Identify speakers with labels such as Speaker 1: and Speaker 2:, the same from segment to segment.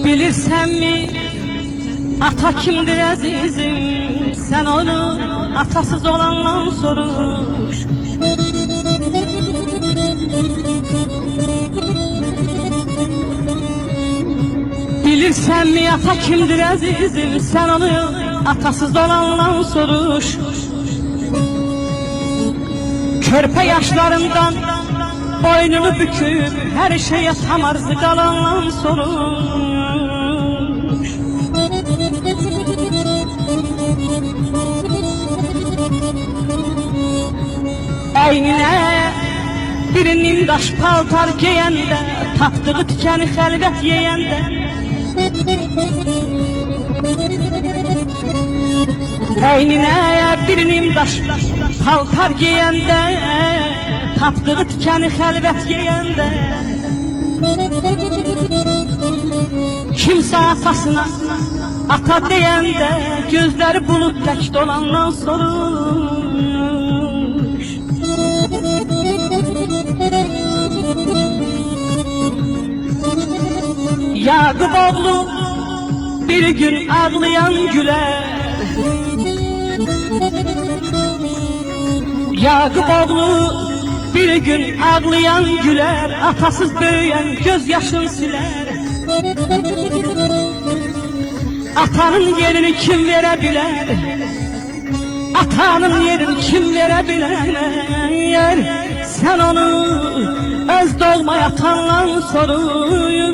Speaker 1: Bilirsen mi ata kimdir azizim? Sen onu atasız olandan soruş. Bilirsen mi ata kimdir azizim? Sen onu atasız olandan soruş. Körpe yaşlarından boynunu büküp her şeye tam arzı kalandan soruş. Eynine birinin daş paltar giyende, tapdığı tikeni xəlvət yeyende, eynine birinin daş paltar giyende, tapdığı tikeni xəlvət yeyende, kimsə atasına ata deyende, gözləri bulud tək dolandan soruş. Yaqub oğlu bir gün ağlayan güler, Yaqub oğlu bir gün ağlayan güler, atasız böyüyen göz yaşın siler. Atanın yerini kim verebilir? Atanın yerini kim verebilir? Sen onu öz doğma yatanla sorulma.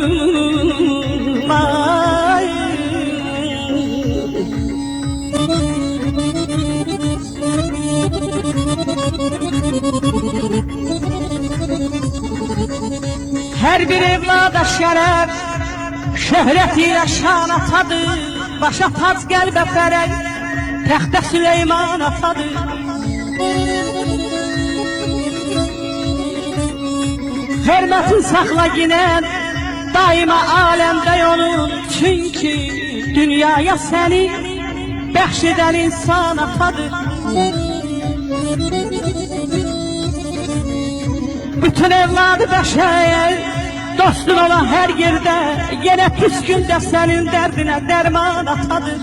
Speaker 1: Her bir evlada şeref, şöhret ile şan atadır. Başa tac qəlbə fərək, təxtə Süleyman atadır. Hürmətin saxla yine daima aləmdə yolun. Çünkü dünyaya səni bəxş edən insan atadır. Bütün evladı bəşər dostun olan her yerde, yine püskünde senin derdine derman atadır.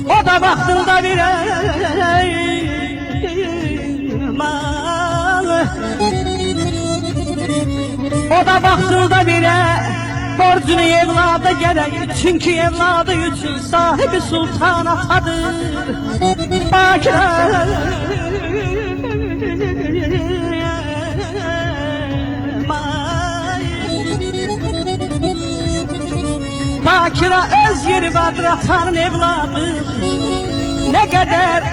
Speaker 1: O da vaktinde bir o da vaktinde bir borcunu evlada gerek. Çünkü evladı için sahibi sultan atadır. Bakire Bakire öz yeri vardır atanın evladı. Ne kadar